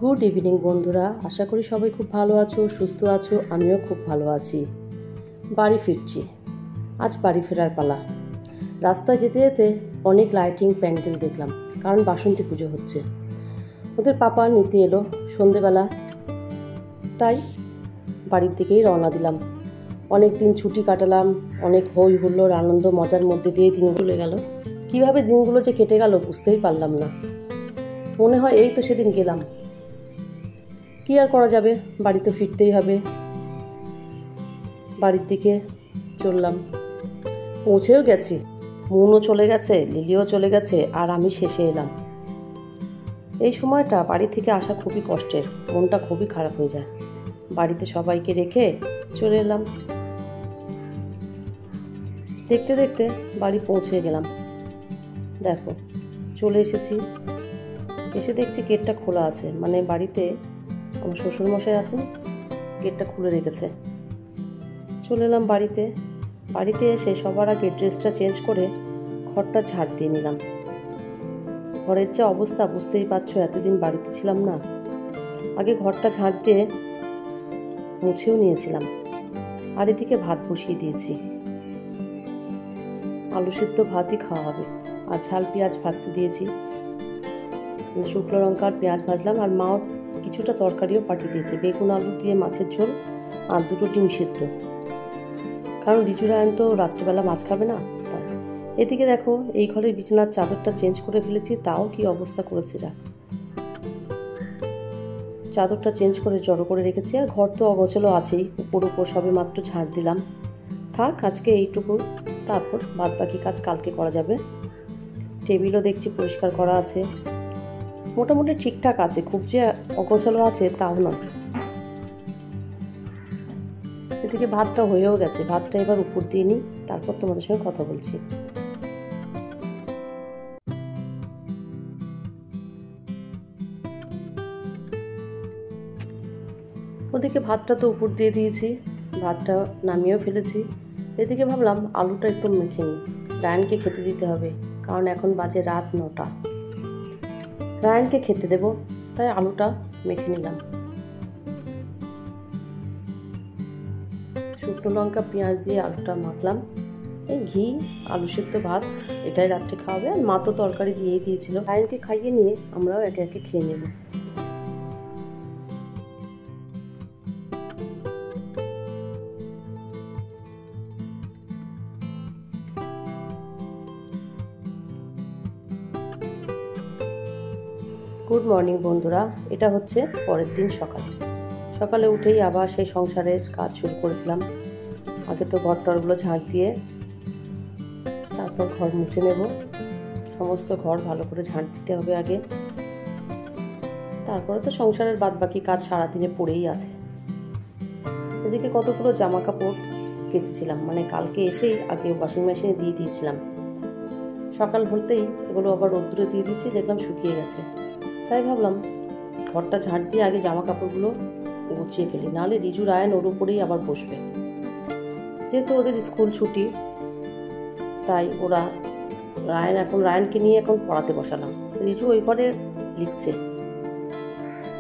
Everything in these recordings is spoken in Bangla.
গুড ইভিনিং বন্ধুরা, আশা করি সবাই খুব ভালো আছো, সুস্থ আছো। আমিও খুব ভালো আছি। বাড়ি ফিরছি। আজ বাড়ি ফেরার পালা। রাস্তায় যেতে যেতে অনেক লাইটিং প্যান্ডেল দেখলাম, কারণ বাসন্তী পুজো হচ্ছে। ওদের পাপা নিতে এলো সন্ধেবেলা, তাই বাড়ির দিকেই রওনা দিলাম। অনেক দিন ছুটি কাটালাম, অনেক হই হুল্লোড় আনন্দ মজার মধ্যে দিয়ে দিনগুলো গেল। কীভাবে দিনগুলো যে কেটে গেল বুঝতেই পারলাম না। মনে হয় এই তো সেদিন গেলাম। কী আর করা যাবে, বাড়ি তো ফিরতেই হবে। বাড়ির দিকে চললাম, পৌঁছেও গেছি। মনও চলে গেছে, লিলিও চলে গেছে, আর আমি শেষে এলাম। এই সময়টা বাড়ি থেকে আসা খুবই কষ্টের, মনটা খুবই খারাপ হয়ে যায়। বাড়িতে সবাইকে রেখে চলে এলাম। দেখতে দেখতে বাড়ি পৌঁছে গেলাম। দেখো, চলে এসেছি। এসে দেখছি গেটটা খোলা আছে, মানে বাড়িতে আমার শ্বশুরমশাই আছেন, গেটটা খুলে রেখেছে। চলে এলাম বাড়িতে এসে সবার আগে ড্রেসটা চেঞ্জ করে ঘরটা ঝাড় দিয়ে নিলাম। ঘরের যা অবস্থা বুঝতেই পারছো, এতদিন বাড়িতে ছিলাম না। আগে ঘরটা ঝাড় দিয়ে মুছেও নিয়েছিলাম। আর এদিকে ভাত বসিয়ে দিয়েছি। আলু সিদ্ধ ভাতই খাওয়া হবে। আর ঝাল পেঁয়াজ ভাজতে দিয়েছি, শুকনো লঙ্কা আর পেঁয়াজ ভাজলাম। আর মাও কিছুটা তরকারিও পাঠিয়ে দিয়েছে, বেগুন আলু দিয়ে মাছের ঝোল আর দুটো ডিম সিদ্ধ। কারণ রিজু রায়ন তো রাত্রিবেলা মাছ খাবে না, তাই। এদিকে দেখো, এই ঘরের বিছানার চাদরটা চেঞ্জ করে ফেলেছি, তাও কি অবস্থা করেছে। চাদরটা চেঞ্জ করে জড়ো করে রেখেছি। আর ঘর তো অগোছালো আছেই, উপর সবে মাত্র ঝাড় দিলাম। থাক আজকে এইটুকু, তারপর বাদ বাকি কাজ কালকে করা যাবে। টেবিলও দেখছি পরিষ্কার করা আছে, মোটামুটি ঠিকঠাক আছে, খুব যে অগোছালো আছে তাও নয়। এদিকে ভাতটা হয়েও গেছে, ভাতটা এবার উপর দিয়ে নিই, তারপর তোমাদের সঙ্গে কথা বলছি। ওদিকে ভাতটা তো উপর দিয়ে দিয়েছি, ভাতটা নামিয়েও ফেলেছি। এদিকে ভাবলাম আলুটা একটু মেখে নিই, রায়ানকে খেতে দিতে হবে, কারণ এখন বাজে রাত 9টা। রায়ানকে খেতে দেব, তাই আলুটা মেখে নিলাম। শুকনো লঙ্কা পেঁয়াজ দিয়ে আলুটা মাখলাম। এই ঘি আলু সিদ্ধ ভাত এটাই রাত্রে খাওয়াবে। আর মা তো তরকারি দিয়েই দিয়েছিল। রায়ানকে খাইয়ে নিয়ে আমরাও একে একে খেয়ে নেব। গুড মর্নিং বন্ধুরা, এটা হচ্ছে পরের দিন সকালে উঠেই আবার সেই সংসারের কাজ শুরু করে দিলাম। আগে তো ঘর টরগুলো ঝাড় দিয়ে তারপর ঘর মুছে নেব। সমস্ত ঘর ভালো করে ঝাড় দিতে হবে আগে, তারপরে তো সংসারের বাদ বাকি কাজ সারাদিনে পড়েই আছে। এদিকে কতগুলো জামা কাপড় কেচেছিলাম, মানে কালকে এসেই আগে ওয়াশিং মেশিনে দিয়ে দিয়েছিলাম। সকাল হতেই এগুলো আবার রোদ্দুরে দিয়ে দিয়েছি, দেখলাম শুকিয়ে গেছে। তাই ভাবলাম ঘরটা ঝাড় দিয়ে আগে জামা কাপড়গুলো গুছিয়ে ফেলি, নাহলে রিজু রায়ান ওর উপরেই আবার বসবে। যেহেতু ওদের স্কুল ছুটি, তাই রায়ানকে নিয়ে এখন পড়াতে বসালাম। রিজু ওই ঘরে লিখছে,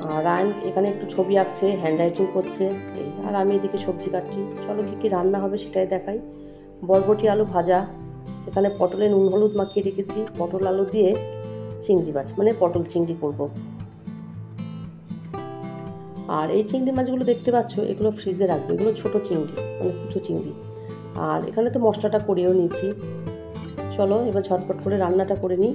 আর রায়ান এখানে একটু ছবি আঁকছে, হ্যান্ড রাইটিং করছে। আর আমি এদিকে সবজি কাটছি। চলো কী কী রান্না হবে সেটাই দেখাই। বরবটি আলু ভাজা, এখানে পটলে নুন হলুদ মাখিয়ে রেখেছি। পটল আলু দিয়ে চিংড়ি মাছ, মানে পটল চিংড়ি করব। আর এই চিংড়ি মাছগুলো দেখতে পাচ্ছ, এগুলো ফ্রিজে রাখবে, এগুলো ছোট চিংড়ি, মানে কুচো চিংড়ি। আর এখানে তো মশলাটা করেও নিয়েছি। চলো এবার ঝটপট করে রান্নাটা করে নিই।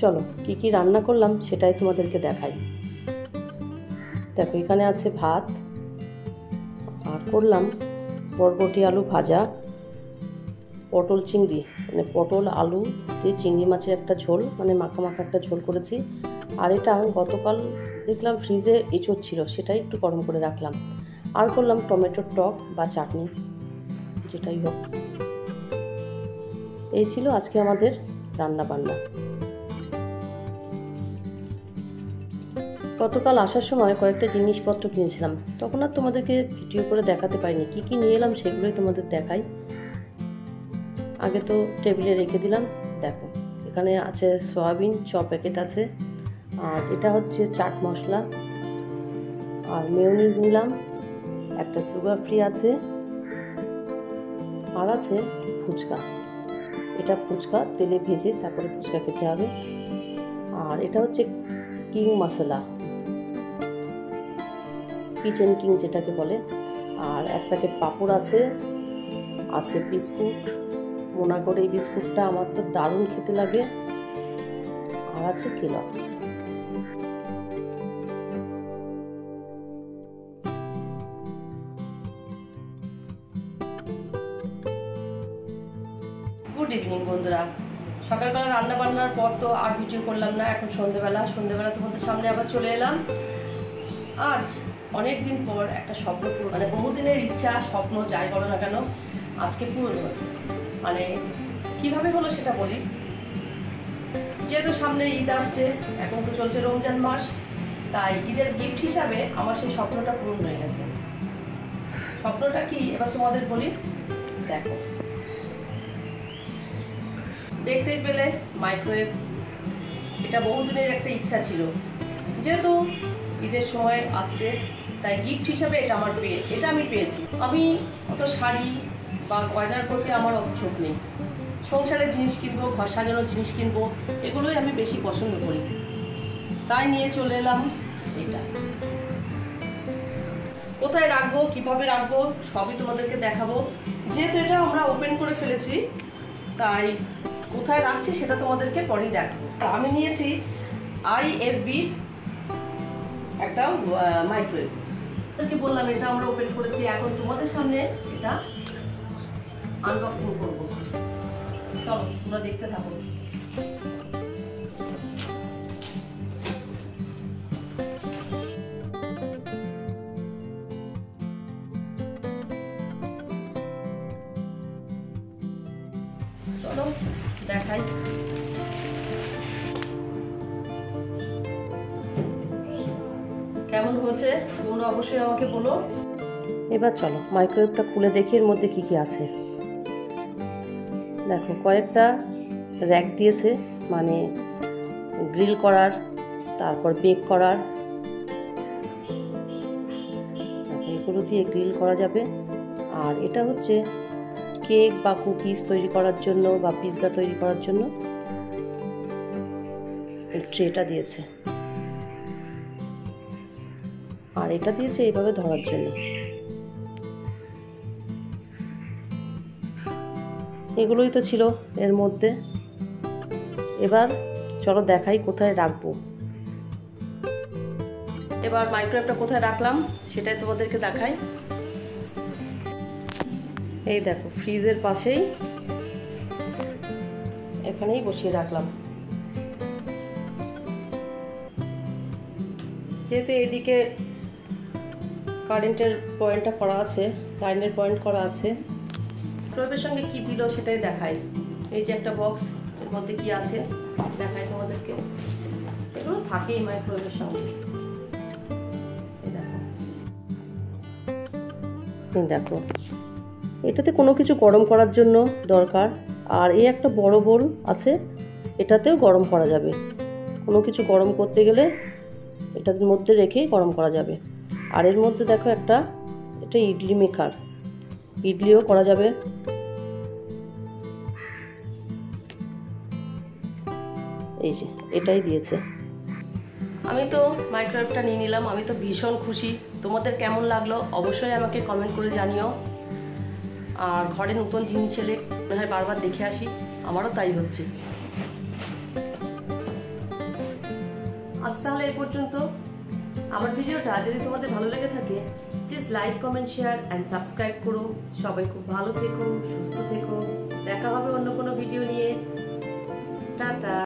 চলো কী কী রান্না করলাম সেটাই তোমাদেরকে দেখাই। দেখো, এখানে আছে ভাত, আর করলাম বরবটি আলু ভাজা, পটল চিংড়ি, মানে পটল আলু দিয়ে চিংড়ি মাছের একটা ঝোল, মানে মাখা মাখা একটা ঝোল করেছি। আর এটা গতকাল দেখলাম ফ্রিজে এঁচোড় ছিল, সেটাই একটু গরম করে রাখলাম। আর করলাম টমেটোর টক বা চাটনি, যেটাই হোক। এই ছিল আজকে আমাদের রান্না বান্না। গতকাল আসার সময় কয়েকটা জিনিসপত্র কিনেছিলাম, তখন আর তোমাদেরকে ভিডিও করে দেখাতে পারিনি। কি কি নিয়ে এলাম সেগুলোই তোমাদের দেখাই। আগে তো টেবিলে রেখে দিলাম। দেখো, এখানে আছে সয়াবিন, 6 প্যাকেট আছে। আর এটা হচ্ছে চাট মশলা, আর মেয়োনিজ নিলাম, একটা সুগার ফ্রি আছে, আর আছে ফুচকা। এটা ফুচকা তেলে ভেজে তারপরে ফুচকা খেতে হবে। আর এটা হচ্ছে কিং মশলা, কিচেন কিং যেটাকে বলে। আর 1 প্যাকেট পাঁপড় আছে, আছে বিস্কুট, মোনাকোর এই বিস্কুটটা আমার তো দারুণ খেতে লাগে। আর আছে কেলগস। গুড ইভিনিং বন্ধুরা। সকালবেলা রান্না বান্নার পর তো আর ভিডিও করলাম না। এখন সন্ধ্যেবেলা তোমাদের সামনে আবার চলে এলাম। আজ অনেক দিন পর একটা স্বপ্ন পূরণ, মানে বহুদিনের ইচ্ছা, স্বপ্ন যাই বলো না কেন, আজকে পূরণ হয়েছে। মানে কিভাবে হলো সেটা বলি। যেহেতু সামনে ঈদ আসছে, এখন তো চলছে রমজান মাস, তাই ঈদের গিফট হিসাবে আমার সেই স্বপ্নটা পূরণ হয়ে গেছে। স্বপ্নটা কি এবার তোমাদের বলি। দেখো, দেখতেই পেলে মাইক্রোওয়েভ। এটা বহুদিনের একটা ইচ্ছা ছিল, যেহেতু ঈদের সময় আসছে, তাই গিফট হিসাবে এটা আমি পেয়েছি। আমি অত শাড়ি বা গয়নার প্রতি আমার অত ঝোঁক নেই। সংসারের জিনিস কিনবো, ঘর সাজানোর জিনিস কিনবো, এগুলোই আমি বেশি পছন্দ করি। তাই নিয়ে চলে এলাম এটা। কোথায় রাখবো, কিভাবে রাখবো, সবই তোমাদেরকে দেখাবো। যেহেতু এটা আমরা ওপেন করে ফেলেছি, তাই কোথায় রাখছি সেটা তোমাদেরকে পরেই দেখাবো। আমি নিয়েছি IFB'র একটা মাইক্রোওয়েভ। কি বললাম, এটা আমরা ওপেন করেছি। এখন তোমাদের সামনে এটা আনবক্সিং করব। চলো তোমরা দেখতে থাকো। চলো দেখাই। কেমন হয়েছে তোমরা অবশ্যই আমাকে বলো। এবার চলো মাইক্রোওয়েভটা খুলে দেখি এর মধ্যে কি কি আছে। দেখো, কয়েকটা র্যাক দিয়েছে, মানে গ্রিল করার, তারপর বেক করার। এগুলো দিয়ে গ্রিল করা যাবে। আর এটা হচ্ছে কেক বা কুকিজ তৈরি করার জন্য বা পিৎজা তৈরি করার জন্য এই ট্রেটা দিয়েছে। আর এটা দিয়েছে এইভাবে ধরার জন্য। এগুলোই তো ছিল এর মধ্যে। এবার চলো দেখাই কোথায় রাখবো। এবার মাইক্রোওয়েভটা কোথায় রাখলাম সেটাই তোমাদেরকে দেখাই। এই দেখো, ফ্রিজের পাশেই এখানেই বসিয়ে রাখলাম। যেহেতু এইদিকে কারেন্টের পয়েন্টটা করা আছে, লাইনের পয়েন্ট করা আছে। মাইক্রোওয়েভের সঙ্গে কি দিল সেটাই দেখাই। এই যে একটা বক্স, এর মধ্যে কি আছে দেখাই তোমাদেরকে। এগুলো থাকেই মাইক্রোওয়েভের সঙ্গে। দেখো, এটাতে কোনো কিছু গরম করার জন্য দরকার। আর এই একটা বড় বোল আছে, এটাতেও গরম করা যাবে। কোনো কিছু গরম করতে গেলে এটার মধ্যে রেখে গরম করা যাবে। আর এর মধ্যে দেখো এটা ইডলি মেকার, ইডলিও করা যাবে। এই যে এটাই দিয়েছে। আমি তো মাইক্রোওয়েভটা নিয়ে নিলাম, আমি তো ভীষণ খুশি। তোমাদের কেমন লাগলো অবশ্যই আমাকে কমেন্ট করে জানিও। আর ঘরে নতুন জিনিস এলে মনে হয় বারবার দেখে আসি, আমারও তাই হচ্ছে। আজ তাহলে এই পর্যন্ত। আমার ভিডিওটা যদি তোমাদের ভালো লেগে থাকে, please like, comment, share and subscribe করো। সবাই খুব ভালো থেকো, সুস্থ থেকো। দেখা হবে অন্য কোনো ভিডিও নিয়ে। টাটা।